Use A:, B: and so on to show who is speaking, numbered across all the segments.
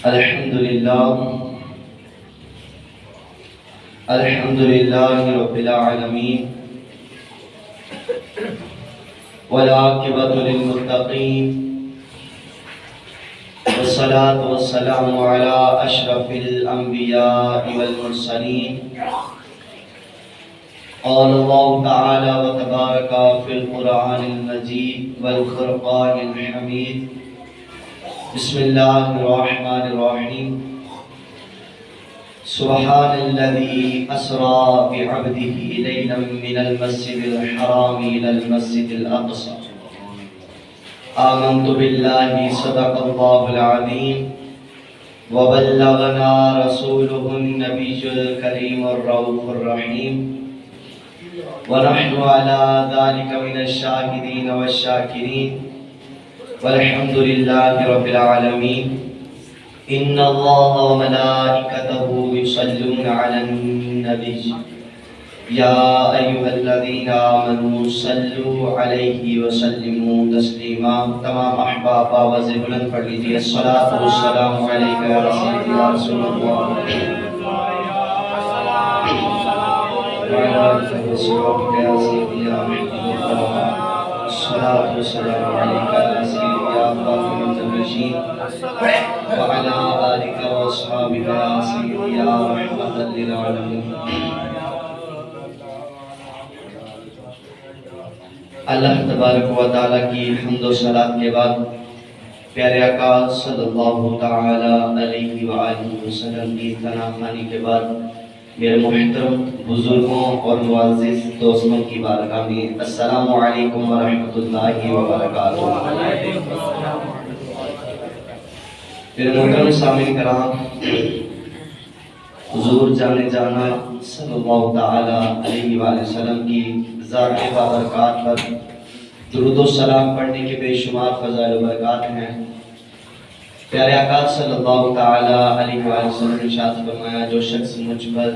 A: الحمد لله رب العالمين والعاقبة للمتقين والصلاة والسلام على أشرف الأنبياء والمرسلين. قال الله تعالى وتبارك في القرآن المجيد والفرقان الحميد. بسم الله الرحمن الرحيم. سبحان الذي أسرى بعبده ليلا من المسجد الحرام إلى المسجد الأقصى. آمنت بالله صدق الله العظيم وبلغنا رسوله النبي الكريم الرؤوف الرحيم، ونحن على ذلك من الشاهدين والشاكرين، والحمد لله رب العالمين. إن الله وملائكته يصلون على النبي يا أيها الذين آمنوا صلوا عليه وسلموا تسليما. تمام احباب آواز بلند پڑھ لیجیے. الصلاۃ والسلام علیک یا رسول اللہ وعلى آلہ وصحبہ یا سیدی یا محمد. الصلاۃ والسلام علیک یا سیدی یا فاطمہ الرشید وعلى آلہ وصحبہ یا سیدی یا رحمۃ للعالمین. اللہ تبارک و تعالیٰ کی حمد و صلات کے بعد پیارے آقا صلی اللہ تعالی علیہ وآلہ وسلم کی ثنا خوانی کے بعد میرے محترم بزرگوں اور معزز دوستوں کی بارگاہ میں السلام علیکم ورحمۃ اللہ وبرکاتہ. میرے محترم سامعین کرام، حضور جانے جانا صلی اللہ تعالی علیہ وآلہ وسلم کی ذات بابرکات پر درود و سلام پڑھنے کے بے شمار فضائل و برکات ہیں. پیارے آقا صلی اللہ تعالی علیہ وآلہ وسلم نے ارشاد فرمایا، جو شخص مجھ پر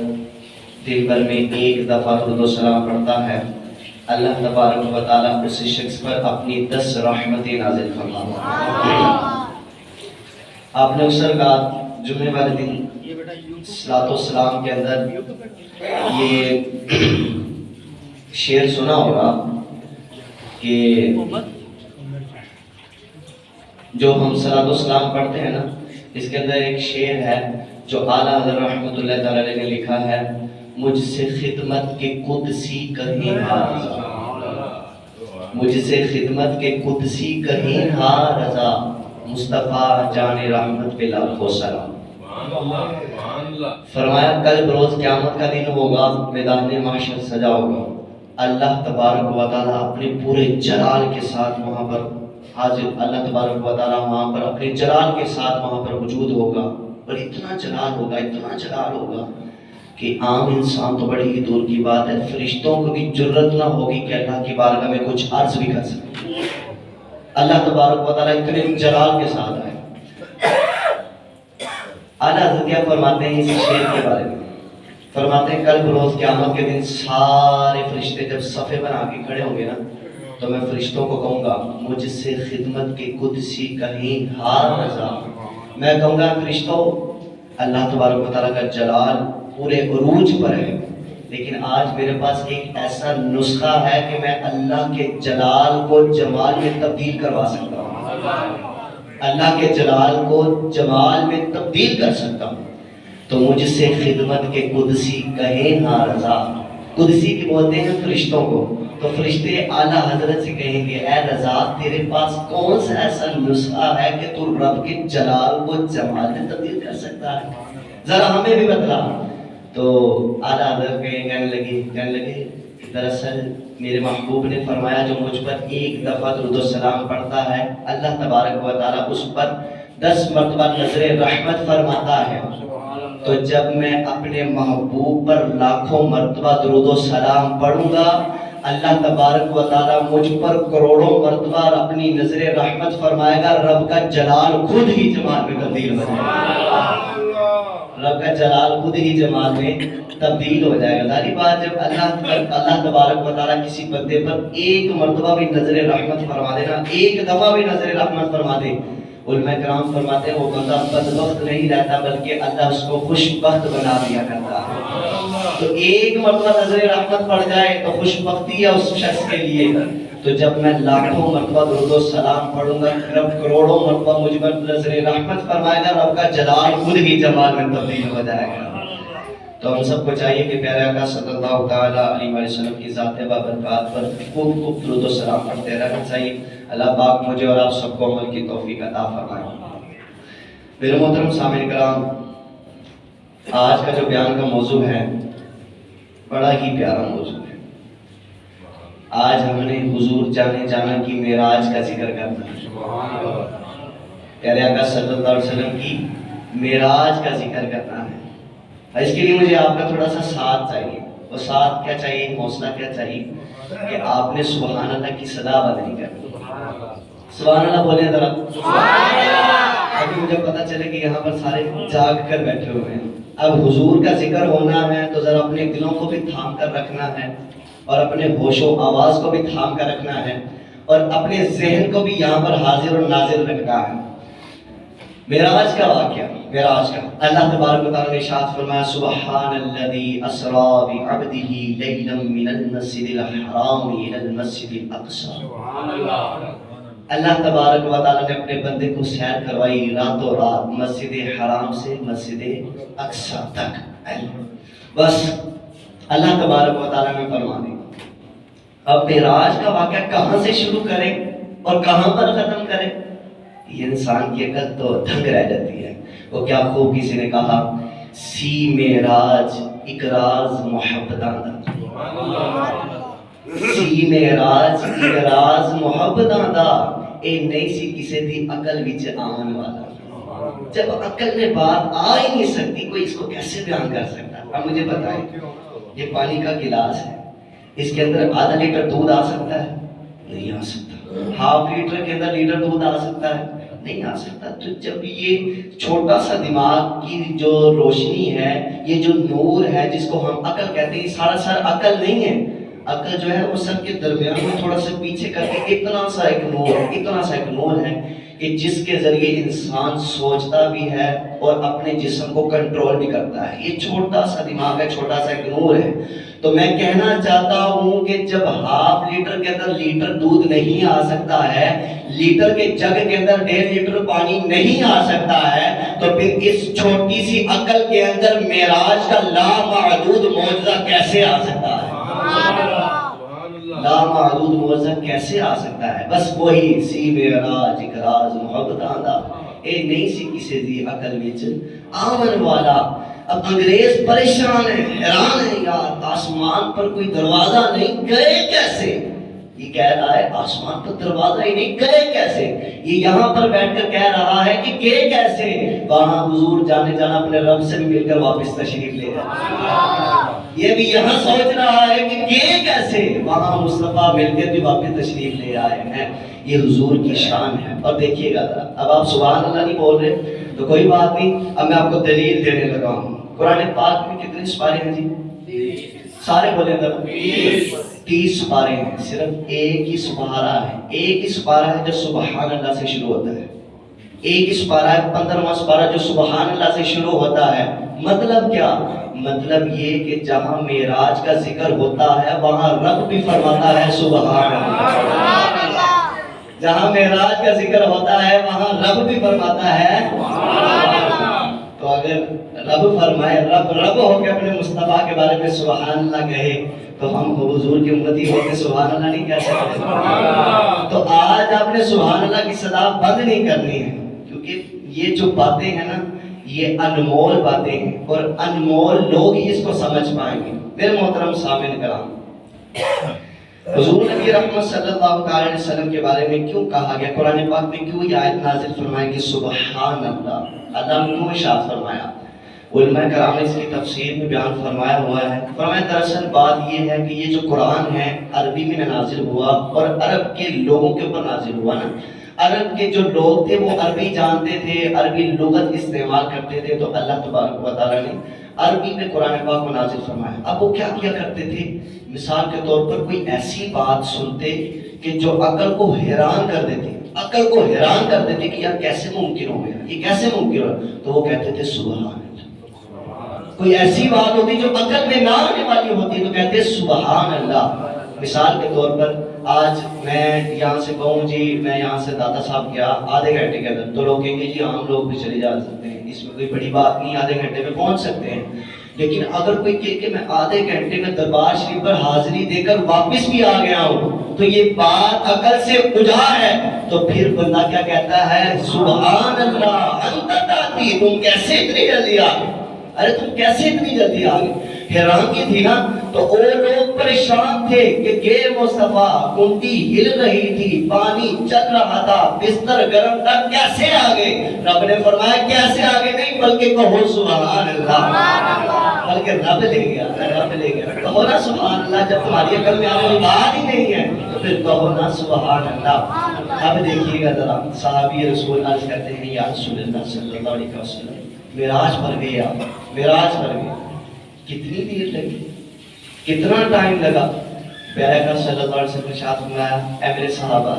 A: دن بھر میں ایک دفعہ درود و سلام پڑھتا ہے، اللہ تبارک و تعالیٰ اس شخص پر اپنی 10 رحمتیں نازل فرماتا ہے. آپ نے اس رکعت جمعے والے دن صلاۃ و سلام کے اندر یہ شعر سنا ہوگا کہ جو ہم صلاۃ و سلام پڑھتے ہیں نا، اس کے اندر ایک شعر ہے جو اعلیٰ حضرت رحمۃ اللہ تعالی علیہ نے لکھا ہے، مجھ سے خدمت کے قدسی کہیں ہا رضا، مجھ سے خدمت کے قدسی کہیں ہا رضا، مصطفیٰ جان رحمت پہ لاکھوں سلام. فرمایا کل بروز قیامت کا دن ہوگا، میدان محشر سجا ہوگا، اللہ تبارک و تعالیٰ اپنے پورے جلال کے ساتھ وہاں پر حاضر، اللہ تبارک و تعالیٰ وہاں پر اپنے جلال کے ساتھ وہاں پر موجود ہوگا، اور اتنا جلال ہوگا، اتنا جلال ہوگا کہ عام انسان تو بڑی ہی دور کی بات ہے، فرشتوں کو بھی جرت نہ ہوگی کہ اللہ کی بارگاہ میں کچھ عرض بھی کر سکتے. اللہ تبارک و تعالیٰ اتنے جلال کے ساتھ آئے. اعلیٰ حضرت کیا فرماتے ہیں اس شعر کے بارے میں؟ فرماتے ہیں کل بروز قیامت کے دن سارے فرشتے جب صفے بنا کے کھڑے ہوں گے نا، تو میں فرشتوں کو کہوں گا مجھ سے خدمت کے قدسی کہیں ہا رضا. میں کہوں گا فرشتوں، اللہ تبارک و تعالیٰ کا جلال پورے عروج پر ہے، لیکن آج میرے پاس ایک ایسا نسخہ ہے کہ میں اللہ کے جلال کو جمال میں تبدیل کروا سکتا ہوں، اللہ کے جلال کو جمال میں تبدیل کر سکتا ہوں. تو مجھ سے خدمت کے قدسی کہیں ہا رضا. قدسی کی بولتے ہیں فرشتوں کو، تو فرشتے اعلیٰ حضرت سے کہیں گے اے رضا، تیرے پاس کون سا ایسا نسخہ ہے کہ تو رب کے جلال کو جمال میں تبدیل کر سکتا ہے، ذرا ہمیں بھی بتلا. تو اعلیٰ حضرت کہنے لگے دراصل میرے محبوب نے فرمایا جو مجھ پر ایک دفعہ درود و سلام پڑھتا ہے، اللہ تبارک و تعالیٰ اس پر 10 مرتبہ نظر رحمت فرماتا ہے. تو جب میں اپنے محبوب پر لاکھوں مرتبہ درود و سلام پڑھوں گا، اللہ تبارک و تعالیٰ مجھ پر کروڑوں مرتبہ اپنی نظر رحمت فرمائے گا. رب کا جلال خود ہی جمال میں تبدیل ہو جائے گا، رب کا جلال خود ہی جمال میں تبدیل ہو جائے گا. ظاہری بات جب اللہ تبارک و تعالیٰ کسی بندے پر ایک مرتبہ بھی نظر رحمت فرما دے نا، ایک دفعہ بھی نظر رحمت فرما دے، علماء کرام فرماتے ہیں وہ بندہ بدبخت نہیں رہتا بلکہ اللہ اس کو خوش بخت بنا دیا کرتا ہے۔ تو ایک مرتبہ نظر رحمت پڑ جائے تو خوش بختی ہے اس شخص کے لیے، تو جب میں لاکھوں مرتبہ درود و سلام پڑھوں گا، رب کروڑوں مرتبہ مجھ پر نظر رحمت فرمائے گا، رب کا جلال خود ہی جمال میں تبدیل ہو جائے گا۔ تو ہم سب کو چاہیے کہ پیارے آقا صلی اللہ تعالیٰ علیہ وسلم کی ذات بابرکات پر خوب خوب درود و سلام پڑھتے رہنا چاہیے۔ اللہ پاک مجھے اور آپ سب کو عمل کی توفیق عطا فرمائے۔ میرے محترم سامعین کرام، آج کا جو بیان کا موضوع ہے بڑا ہی پیارا موضوع ہے۔ آج ہم نے حضور جانے جانا کی معراج کا ذکر کرنا ہے، پیارے آقا صلی اللہ علیہ وسلم کی معراج کا ذکر کرنا ہے۔ اس کے لیے مجھے آپ کا تھوڑا سا ساتھ چاہیے۔ وہ ساتھ کیا چاہیے، حوصلہ کیا چاہیے کہ آپ نے سبحان اللہ کی صدا بدلی کرنی۔ سبحان اللہ بولیں ذرا، ابھی مجھے پتا چلے کہ یہاں پر سارے جاگ کر بیٹھے ہوئے ہیں۔ اب حضور کا ذکر ہونا ہے تو ذرا اپنے دلوں کو بھی تھام کر رکھنا ہے، اور اپنے ہوش و آواز کو بھی تھام کر رکھنا ہے، اور اپنے ذہن کو بھی یہاں پر حاضر اور ناظر رکھنا ہے۔ معراج کا واقعہ، معراج کا اللہ تبارک و تعالیٰ نے ارشاد فرمایا سبحان الذی اسری بعبدہ لیلا من المسجد الحرام الی المسجد الاقصی۔ اللہ تبارک و تعالیٰ نے اپنے بندے کو سیر کروائی راتوں رات مسجد حرام سے مسجد اقصی تک۔ بس اللہ تبارک و تعالیٰ نے فرما دی۔ اب معراج کا واقعہ کہاں سے شروع کریں اور کہاں پر ختم کریں، یہ انسان کی عقل تو دھنگ رہ جاتی ہے۔ وہ کیا خوب کسی نے کہا، سی معراج اقراز محبتاں دا، سی معراج اقراز محبتاں دا، اے نہیں سی کسی دی عقل وچ آن والا۔ جب عقل میں بات آ ہی نہیں سکتی، کوئی اس کو کیسے بیان کر سکتا؟ اب مجھے بتائیں، یہ پانی کا گلاس ہے، اس کے اندر آدھا لیٹر دودھ آ سکتا ہے؟ نہیں آ سکتا۔ ہاف لیٹر کے اندر لیٹر دودھ آ سکتا ہے؟ نہیں آ سکتا۔ تو جب یہ چھوٹا سا دماغ کی جو روشنی ہے، یہ جو نور ہے جس کو ہم عقل کہتے ہیں، سارا سر عقل نہیں ہے۔ عقل جو ہے وہ سب کے درمیان میں تھوڑا سا پیچھے کر کے اتنا سا ایک نور ہے کہ جس کے ذریعے انسان سوچتا بھی ہے اور اپنے جسم کو کنٹرول بھی کرتا ہے۔ یہ چھوٹا سا دماغ ہے، چھوٹا سا ایک نور ہے۔ تو میں کہنا چاہتا ہوں کہ جب ہاف لیٹر کے اندر لیٹر دودھ نہیں آ سکتا ہے، لیٹر کے جگ کے اندر 1.5 لیٹر پانی نہیں آ سکتا ہے، تو پھر اس چھوٹی سی عقل کے اندر معراج کا لامحدود معجزہ کیسے آ سکتا ہے؟ لامحدود معجزہ کیسے آ سکتا ہے؟ بس وہی سی معراج اقراز محبتاں دا، اے نہیں سی کسی دی عقل وچ آمن والا۔ اب انگریز پریشان ہے، حیران ہے، یار آسمان پر کوئی دروازہ نہیں، گئے کیسے؟ یہ کہہ رہا ہے آسمان پر دروازہ ہی نہیں، گئے کیسے؟ یہ یہاں پر بیٹھ کر کہہ رہا ہے کہ گئے کیسے؟ وہاں حضور جانے جانا اپنے رب سے بھی مل کر واپس تشریف لے جائے۔ یہ بھی یہاں سوچ رہا ہے کہ گئے کیسے؟ وہاں مصطفیٰ مل کر بھی واپس تشریف لے آئے ہیں۔ یہ حضور کی شان ہے۔ اور دیکھیے گا ذرا، اب آپ سبحان اللہ نہیں بول رہے تو کوئی بات نہیں، اب میں آپ کو دلیل دینے لگا ہوں۔ قرآن پاک میں کتنے سپارے ہیں جی؟ سارے بولیں ذرا، 30 سپارے ہیں، صرف ایک ہی سپارہ ہے، ایک ہی سپارہ ہے جو سبحان اللہ سے شروع ہوتا ہے، ایک ہی سپارہ ہے 15واں سپارہ جو سبحان اللہ سے شروع ہوتا ہے۔ مطلب کیا؟ مطلب یہ کہ جہاں معراج کا ذکر ہوتا ہے وہاں رب بھی فرماتا ہے سبحان اللہ، جہاں معراج کا ذکر ہوتا ہے وہاں رب بھی فرماتا ہے سبحان اللہ۔ تو اگر رب فرمائے، رب ہو کے اپنے مصطفیٰ کے بارے میں سبحان اللہ کہے، تو ہم حضور کی امتی ہو کے سبحان اللہ نہیں کہہ سکتے۔ تو آج آپ نے سبحان اللہ کی صدا بند نہیں کرنی ہے، کیونکہ یہ جو باتیں ہیں نا، یہ انمول باتیں ہیں، اور انمول لوگ ہی اس کو سمجھ پائیں گے۔ میرے محترم سامعین کرام، حضور نبی رحمت صلی اللہ علیہ وسلم کے بارے میں کیوں کہا گیا، قرآن پاک میں کیوں یہ آیت نازل فرمائی کہ سبحان اللہ، اللہ نے کیوں ارشاد فرمایا؟ علماء کرام نے اس کی تفسیر میں بیان فرمایا ہوا ہے۔ فرمایا دراصل بات یہ ہے کہ یہ جو قرآن ہے عربی میں نازل ہوا، اور عرب کے لوگوں کے اوپر نازل ہوا نا۔ عرب کے جو لوگ تھے وہ عربی جانتے تھے، عربی لغت استعمال کرتے تھے، تو اللہ تبارک و تعالیٰ نے عربی میں قرآن پاک کو نازل فرمایا۔ اب وہ کیا کیا کرتے تھے؟ مثال کے طور پر کوئی ایسی بات سنتے کہ جو عقل کو حیران کر دیتی، عقل کو حیران کر دیتے کہ یار کیسے ممکن ہو گیا، یہ کیسے ممکن ہو، تو وہ کہتے تھے سبحان اللہ۔ کوئی ایسی بات ہوتی جو عقل میں نہ آنے والی ہوتی تو کہتے سبحان اللہ۔ مثال کے طور پر آج میں یہاں سے کہوں جی میں یہاں سے دادا صاحب گیا آدھے گھنٹے کے اندر، تو لوگ کہیں گے جی عام لوگ بھی چلے جا سکتے ہیں، اس میں کوئی بڑی بات نہیں، آدھے گھنٹے میں پہنچ سکتے ہیں۔ لیکن اگر کوئی کہے کہ میں آدھے گھنٹے میں دربار شریف پر حاضری دے کر واپس بھی آ گیا ہوں، تو یہ بات عقل سے اجا ہے، تو پھر بندہ کیا کہتا ہے سبحان اللہ انت تاتی، تم کیسے اتنی جلدی آ گئے، ارے تم کیسے اتنی جلدی آ گئے۔ حیرانگی تھی نا، تو وہ لوگ پریشان تھے کہ گے مصطفیٰ، کنڈی ہل رہی تھی، پانی چل رہا تھا، بستر گرم تھا، کیسے آگے؟ رب نے فرمایا کیسے آگے نہیں بلکہ کہو سبحان اللہ، بلکہ رب لے گیا، رب لے گیا۔ کہو نا سبحان اللہ، جب تمہاری عقل میں آنے والی بات ہی نہیں ہے تو پھر کہو نا سبحان اللہ۔ اب دیکھیے گا ذرا، صحابی رسول عرض کرتے ہیں یا رسول اللہ صلی اللہ علیہ وسلم معراج پر گئے آپ، معراج پر گئے، کتنی دیر لگی، کتنا ٹائم لگا؟ پیارے آقا صلی اللہ علیہ وسلم نے ارشاد فرمایا اے میرے صحابہ،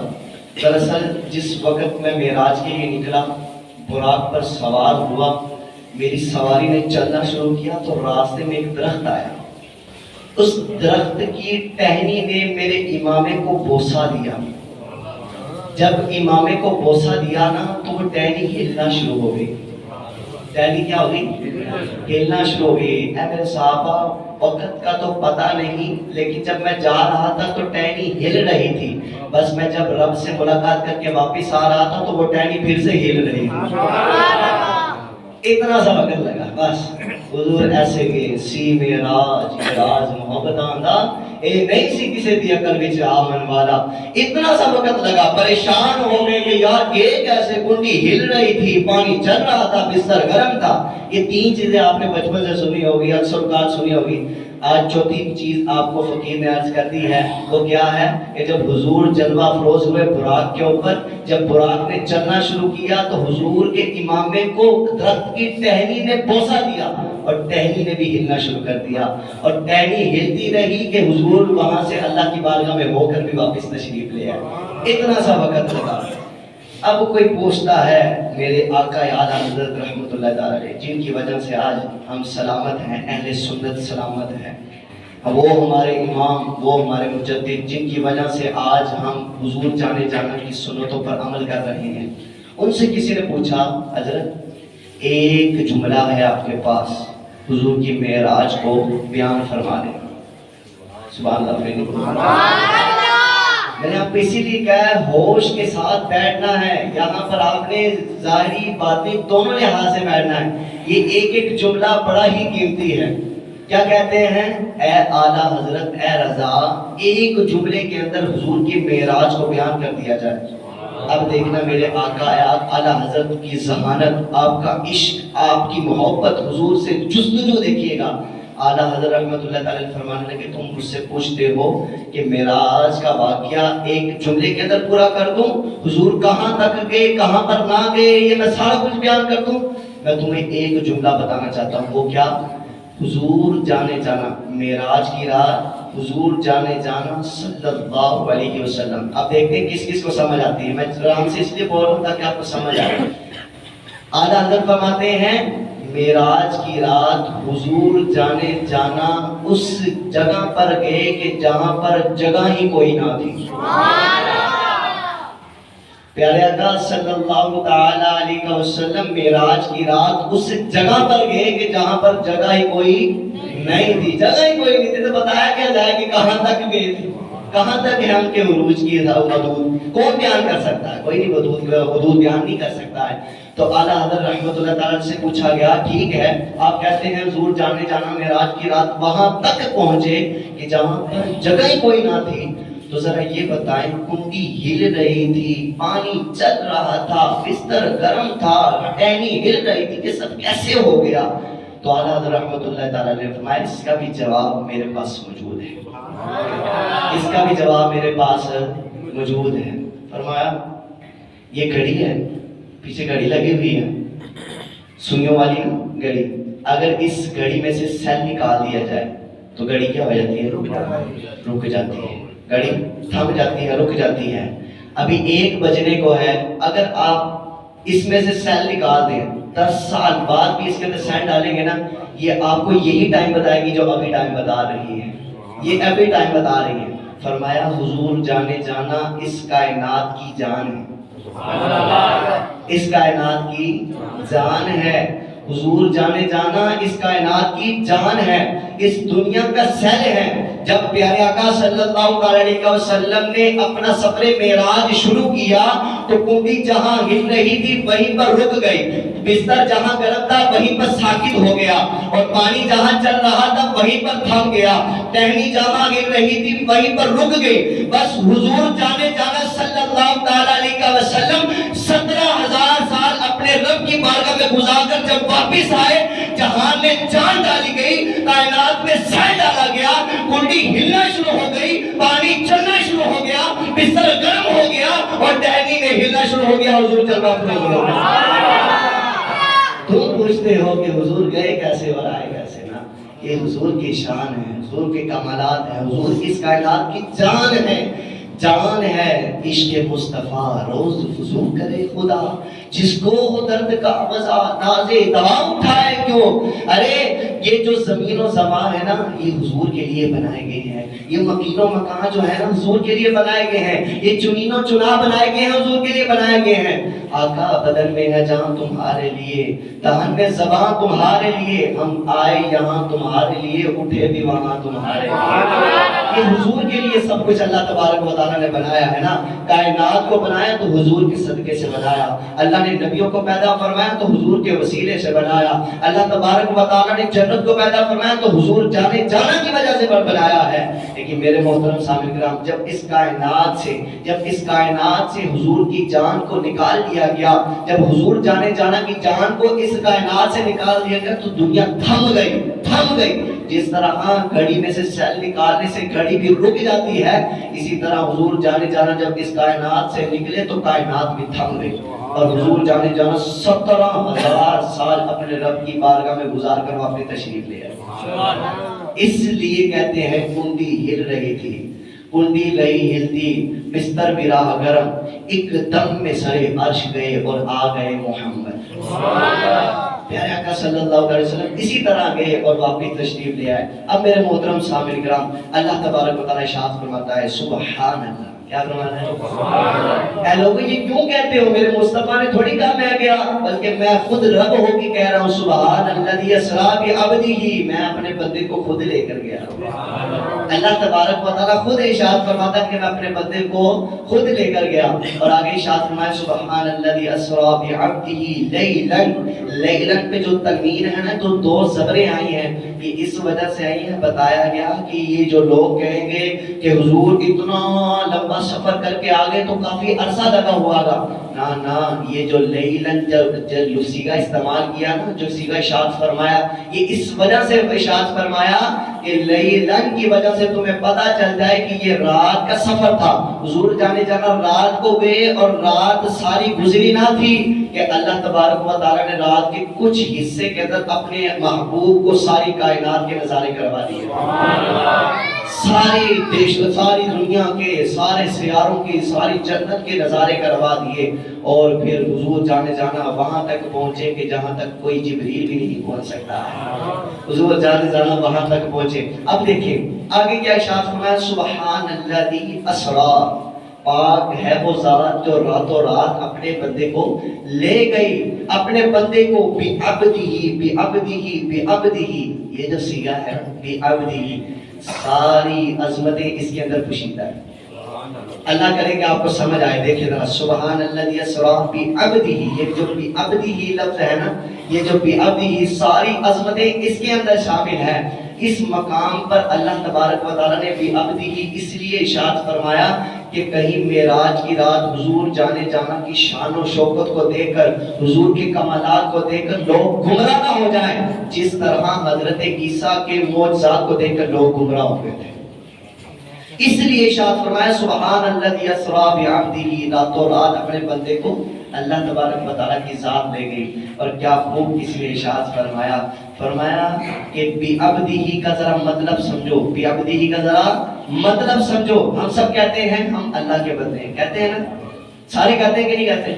A: دراصل جس وقت میں معراج کے لیے نکلا، براق پر سوار ہوا، میری سواری نے چلنا شروع کیا تو راستے میں ایک درخت آیا، اس درخت کی ٹہنی نے میرے امامے کو بوسہ دیا۔ جب امامے کو بوسہ دیا نا تو وہ ٹہنی ہلنا شروع ہو گئی، ٹہنی کیا ہو گئی؟ ہلنا شروع ہو گئی۔ اے میرے صحابہ وقت کا تو پتہ نہیں، لیکن جب میں جا رہا تھا تو ٹہنی ہل رہی تھی، بس میں جب رب سے ملاقات کر کے واپس آ رہا تھا تو وہ ٹہنی پھر سے ہل رہی تھی۔ اتنا سا وقت لگا بس۔ حضور ایسے گئے سی معراج، معراج محبت آندا اے نہیں سی کسی دی عقل وچ آمن والا، اتنا سا وقت لگا، پریشان ہو گئے کہ یار یہ کیسے، کنڈی ہل رہی تھی، پانی چل رہا تھا، بستر گرم تھا۔ یہ تین چیزیں آپ نے بچپن سے سنی ہوگی، اکثر اوقات سنی ہوگی۔ آج چوتھی چیز آپ کو فقیر نے عرض کر دی ہے، وہ کیا ہے کہ جب حضور جلوہ افروز ہوئے براق کے اوپر، جب براق نے چلنا شروع کیا تو حضور کے امامے کو درخت کی ٹہنی نے بوسہ دیا اور ٹہنی نے بھی ہلنا شروع کر دیا، اور ٹہنی ہلتی رہی کہ حضور وہاں سے اللہ کی بارگاہ میں ہو کر بھی واپس تشریف لے آئے۔ اتنا سا وقت لگا۔ اب کوئی پوچھتا ہے میرے آقا اعلیٰ حضرت رحمۃ اللہ تعالی علیہ، جن کی وجہ سے آج ہم سلامت ہیں، اہل سنت سلامت ہیں، وہ ہمارے امام، وہ ہمارے مجدد، جن کی وجہ سے آج ہم حضور جانے جانا کی سنتوں پر عمل کر رہے ہیں۔ ان سے کسی نے پوچھا حضرت ایک جملہ ہے آپ کے پاس، حضور کی معراج کو بیان فرما دیں۔ سبحان اللہ۔ میں نے آپ کو اسی لیے کہا ہے ہوش کے ساتھ بیٹھنا ہے، یہاں پر آپ نے ظاہری باتیں دونوں لحاظ سے بیٹھنا ہے۔ یہ ایک ایک جملہ بڑا ہی قیمتی ہے۔ کیا کہتے ہیں؟ اے اعلیٰ حضرت، اے رضا، ایک جملے کے اندر حضور کی معراج کو بیان کر دیا جائے۔ اب دیکھنا میرے آقا اعلیٰ حضرت کی ذہانت، آپ کا عشق، آپ کی محبت، حضور سے جستجو دیکھیے گا۔ اعلیٰ حضرت رحمۃ اللہ تعالی فرمانے لگے تم مجھ سے پوچھتے ہو کہ معراج کا واقعہ ایک جملے کے اندر پورا کر دوں، حضور کہاں تک گئے، کہاں پر نہ گئے، یہ میں سارا کچھ بیان کر دوں؟ میں تمہیں ایک جملہ بتانا چاہتا ہوں، وہ کیا؟ حضور جانے جانا، معراج کی رات حضور جانے جانا صلی اللہ علیہ وسلم۔ اب دیکھتے ہیں کس کس کو سمجھ آتی ہے، میں آرام سے اس لیے بول رہا ہوں تاکہ آپ کو سمجھ آئے۔ اعلیٰ حضرت فرماتے ہیں معراج کی رات حضور جانے جانا اس جگہ پر گئے کہ جہاں پر جگہ ہی کوئی نہ تھی۔ پیارے آقا صلی اللہ تعالی علیہ وسلم معراج کی رات اس جگہ پر گئے کہ جہاں پر جگہ ہی کوئی نہیں تھی، جگہ ہی کوئی نہیں تھی۔ تو بتایا کیا جائے کہ کہاں تک گئے تھے، کہاں تک ہے ہم کے عروج کی حدود کون بیان کر سکتا ہے؟ کوئی نہیں حدود بیان نہیں کر سکتا ہے۔ تو اعلیٰ حضرت رحمۃ اللہ تعالی سے پوچھا گیا ٹھیک ہے آپ کہتے ہیں حضور جانے جانا معراج کی رات وہاں تک پہنچے کہ جہاں پر جگہ ہی کوئی نہ تھی، تو ذرا یہ بتائیں کنڈی ہل رہی تھی، پانی چل رہا تھا، بستر گرم تھا، ٹہنی ہل رہی تھی، کہ سب کیسے ہو گیا؟ تو اعلیٰ حضرت رحمۃ اللہ تعالی نے فرمایا اس کا بھی جواب میرے پاس موجود ہے، اس کا بھی جواب میرے پاس موجود ہے۔ فرمایا یہ گھڑی ہے، پیچھے گھڑی لگی ہوئی ہے، سوئیوں والی گھڑی، اگر اس گھڑی میں سے سیل نکال دیا جائے تو گھڑی کیا ہو جاتی ہے؟ رک جاتی ہے، گھڑی تھم جاتی ہے، رک جاتی ہے۔ ابھی 1 بجنے کو ہے، اگر آپ اس میں سے سیل نکال دیں 10 سال بعد بھی اس کے اندر سیل ڈالیں گے نا، یہ آپ کو یہی ٹائم بتائے گی جو ابھی ٹائم بتا رہی ہے، یہ ابھی ٹائم بتا رہی ہے۔ فرمایا حضور جانے جانا اس کائنات کی جان ہے، اس کائنات کی جان ہے، حضور جانے جانا اس کائنات کی جان ہے، اس دنیا کا سیل ہے۔ جب پیارے آقا صلی اللہ علیہ وسلم نے اپنا سفر معراج شروع کیا تو کنڈی جہاں ہل رہی تھی وہیں پر رک گئی، بستر جہاں گرم تھا وہیں پر ساکت ہو گیا، اور پانی جہاں چل رہا تھا وہیں پر تھم گیا، ٹہنی جہاں ہل رہی تھی وہیں پر رک گئی۔ بس حضور جانے جانا صلی اللہ علیہ وسلم 17,000 سال اپنے رب کی بارگاہ میں گزار کر جب واپس آئے، جہان میں جان ڈالی گئی، کائنات میں سائے ڈالا گیا، کنڈی ہلنا شروع ہو گئی، پانی چلنا شروع ہو گیا، بستر گرم ہو گیا، اور ٹہنی میں ہلنا شروع ہو گیا، حضور چل رہا۔ تم پوچھتے ہو کہ حضور گئے کیسے اور آئے کیسے نا، یہ حضور کی شان ہے، حضور کے کمالات ہیں، حضور اس کائنات کی جان ہے، جان ہے۔ عشق مصطفیٰ روز فضول کرے خدا، جس کو درد کا مزہ نازے دوا اٹھائے کیوں۔ ارے یہ جو زمین و زمان ہے نا، یہ حضور کے لیے بنائے گئے ہیں، یہ مکین و مکان جو ہے نا حضور کے لیے بنائے گئے ہیں، یہ چنین و چنا بنائے گئے ہیں، حضور کے لیے بنائے گئے ہیں۔ آقا بدن میں ہے جان تمہارے لیے، دہن میں زبان تمہارے لیے، ہم آئے یہاں تمہارے لیے، اٹھے بھی وہاں تمہارے لیے۔ یہ حضور کے لیے سب کچھ اللہ تبارک و تعالیٰ نے بنایا ہے نا، کائنات کو بنایا تو حضور کے صدقے سے بنایا، اللہ نے نبیوں کو پیدا فرمایا تو حضور کے وسیلے سے بنایا، اللہ تبارک و تعالیٰ نے جنت کو پیدا فرمایا تو حضور جانے جانا کی وجہ سے بنایا ہے۔ لیکن میرے محترم سامعین کرام، جب اس کائنات سے حضور کی جان کو نکال دیا گیا، جب حضور جانے جانا کی جان کو اس کائنات سے نکال دیا گیا تو دنیا تھم گئی۔ جس طرح گھڑی میں سے سیل نکالنے سے گھڑی بھی رک جاتی ہے، اسی طرح حضور جانے جانا جب اس کائنات سے نکلے تو کائنات بھی تھم گئی، اور حضور جانے جانا 17,000 سال اپنے رب کی بارگاہ میں گزار کر واپس تشریف لے آئے۔ اس لیے کہتے ہیں کنڈی ہل رہی تھی، کنڈی لئی ہلتی، بستر بھی راہ گرم، ایک دم میں سرے عرش گئے اور آ گئے محمد۔ پیارے آقا صلی اللہ علیہ وسلم اسی طرح گئے اور واپس تشریف لے آئے۔ اب میرے محترم سامعین کرام، اللہ تبارک و تعالیٰ ارشاد فرماتا ہے سبحان اللہ، کیا فرمانا ہے؟ اے لوگو یہ کیوں کہتے ہو؟ میرے مصطفیٰ نے تھوڑی کہا میں گیا، بلکہ میں خود رب ہو کے کہہ رہا ہوں سبحان الذی اسریٰ بعبدہ، میں اپنے بندے کو خود لے کر گیا۔ اللہ تبارک و تعالیٰ خود ارشاد فرماتا ہے کہ میں اپنے بندے کو خود لے کر گیا، اور آگے ارشاد فرمایا سبحان الذی اسریٰ بعبدہ لیلاً پہ جو تنوین ہے نا، تو 2 زبریں آئی ہیں، یہ اس وجہ سے آئی ہیں، بتایا گیا کہ یہ جو لوگ کہیں گے کہ حضور اتنا لمبا سفر کر کے آگے تو کافی عرصہ لگا ہوا گا، نا یہ جو لیلاً جو سیغہ استعمال کیا نا، جو سیغہ ارشاد فرمایا، یہ اس وجہ سے ارشاد فرمایا کہ لیلاً کی وجہ سے تمہیں پتہ چل جائے کہ یہ رات کا سفر تھا۔ حضور جانے جانا رات کو گئے، اور رات ساری گزری نہ تھی کہ اللہ تبارک و تعالیٰ نے رات کے کچھ حصے کے اندر اپنے محبوب کو ساری کائنات کے نظارے کروا دیے، ساری دنیا کے، سارے سیاروں کی، ساری جنت کے نظارے کروا دیے، اور پھر حضور جانے جانا وہاں تک پہنچے کہ جہاں تک کوئی جبریل بھی نہیں پہنچ سکتا ہے، حضور جانے جانا وہاں تک پہنچے۔ اب دیکھیں آگے کیا ارشاد فرمایا سبحان الذی اسریٰ، پاک ہے وہ ذات جو راتوں رات اپنے بندے کو لے گئی، اپنے بندے کو بعبدہ، یہ جو صیغہ ہے بعبدہ، ساری عظمتیں اس کے اندر پوشیدہ ہیں۔ اللہ کرے کہ آپ کو سمجھ آئے، دیکھیں ذرا سبحان الذی اسریٰ بعبدہ، یہ جو بعبدہ لفظ ہے نا، یہ جو بعبدہ ساری عظمتیں اس کے اندر شامل ہیں۔ اس مقام پر اللہ تبارک و تعالیٰ نے بعبدہ اس لیے ارشاد فرمایا کہ کہیں معراج کی رات حضور جانے جانا کی شان و شوکت کو دیکھ کر، حضور کے کمالات کو دیکھ کر لوگ گمراہ نہ ہو جائیں، جس طرح حضرت عیسیٰ کے معجزات کو دیکھ کر لوگ گمراہ ہو گئے تھے۔ اس لیے ارشاد فرمایا سبحان الذی اسریٰ بعبدہ، راتوں رات اپنے بندے کو اللہ تبارک و تعالیٰ کی ذات لے گئی، اور کیا خوب اس لیے ارشاد فرمایا کہ بعبدہ کا ذرا مطلب سمجھو، بعبدہ کا ذرا مطلب سمجھو۔ ہم سب کہتے ہیں ہم اللہ کے بندے ہیں، کہتے ہیں نا، سارے کہتے ہیں کہ نہیں کہتے؟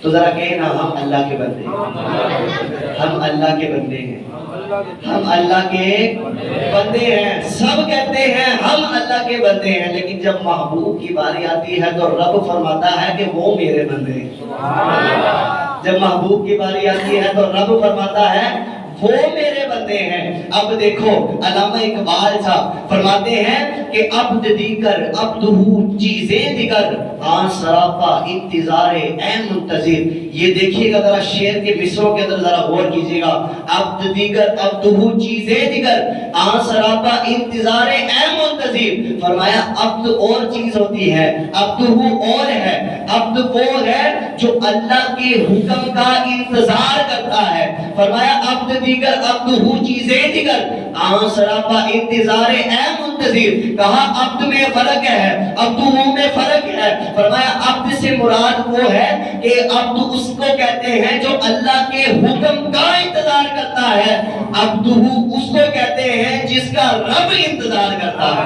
A: تو ذرا کہنا ہم اللہ کے بندے ہیں، ہم اللہ کے بندے ہیں، ہم اللہ کے بندے ہیں۔ سب کہتے ہیں ہم اللہ کے بندے ہیں، لیکن جب محبوب کی باری آتی ہے تو رب فرماتا ہے کہ وہ میرے بندے ہیں۔ جب محبوب کی باری آتی ہے تو رب فرماتا ہے وہ میرے بندے ہیں۔ اب دیکھو علامہ اقبال صاحب فرماتے ہیں کہ عبد دیگر عبدہو چیزیں دیگر آن سراپا انتظار اے منتظر۔ یہ دیکھیے گا ذرا شعر کے مصروں کے اندر ذرا غور کیجیے گا، عبد دیگر عبدہو چیزیں دیگر آن سراپا انتظار اے منتظر۔ فرمایا عبد اور چیز ہوتی ہے، عبدہو اور ہے، عبد وہ ہے جو اللہ کے حکم کا انتظار کرتا ہے۔ فرمایا عبد دیگر عبدہو چیزیں دیگر آن سراپا انتظار اے منتظر۔ کہا عبد میں فرق ہے، عبدہو میں فرق ہے۔ فرمایا عبد سے مراد وہ ہے کہ عبد اس کو کہتے ہیں جو اللہ کے حکم کا انتظار کرتا ہے، عبدہو اس کو کہتے ہیں جس کا رب انتظار کرتا ہے۔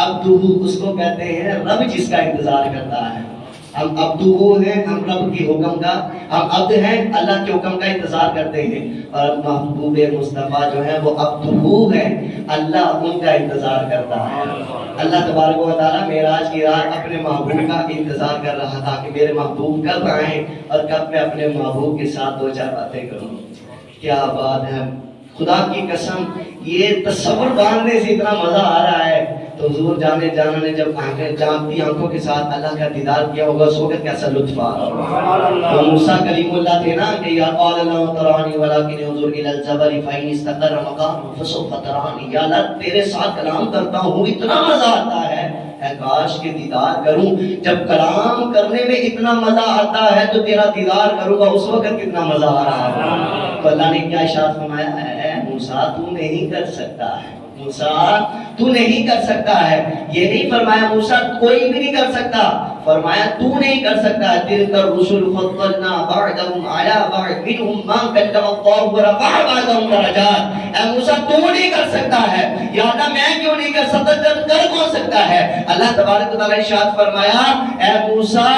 A: عبدہو اس کو کہتے ہیں رب جس کا انتظار کرتا ہے۔ ہم عبدہو ہیں، ہم رب کے حکم کا، ہم عبد ہیں، اللہ کے حکم کا انتظار کرتے ہیں۔ اور محبوب مصطفیٰ جو ہے وہ عبدہو ہیں، اللہ ان کا انتظار کرتا ہے۔ اللہ تبارک و تعالیٰ معراج کی رات اپنے محبوب کا انتظار کر رہا تھا کہ میرے محبوب کب آئیں اور کب میں اپنے محبوب کے ساتھ دو چار باتیں کروں۔ کیا بات ہے، خدا کی قسم یہ تصور باندھنے سے اتنا مزہ آ رہا ہے۔ تو حضور جانے جانا نے جب جانتی آنکھوں کے ساتھ اللہ کا دیدار کیا ہوگا اس وقت کیسا لطف آ رہا ہوگا۔ موسیٰ کلیم اللہ تھے نا کہ یا قال اللہ ترانی ولکن انظر الی الجبل فإن استقر مکانہ فسوف ترانی، یا اللہ تیرے ساتھ کلام کرتا ہوں اتنا مزہ آتا ہے، اے کاش کے دیدار کروں۔ جب کلام کرنے میں اتنا مزہ آتا ہے تو تیرا دیدار کروں گا اس وقت کتنا مزہ آ رہا ہے۔ تو اللہ نے کیا ارشاد فرمایا، اے موسیٰ تو نہیں کر سکتا ہے، موسیٰ تو نہیں کر سکتا ہے۔ یہ نہیں فرمایا موسیٰ کوئی بھی نہیں کر سکتا، فرمایا تو نہیں کر سکتا ہے۔ تلک الرسل فضلنا بعضهم علی بعض منهم من کلم اللہ ورفع بعضهم درجات۔ اے موسیٰ تو نہیں کر سکتا ہے، یا اللہ میں کیوں نہیں کر سکتا، کر کون سکتا ہے؟ اللہ تبارک و تعالیٰ ارشاد فرمایا اے موسیٰ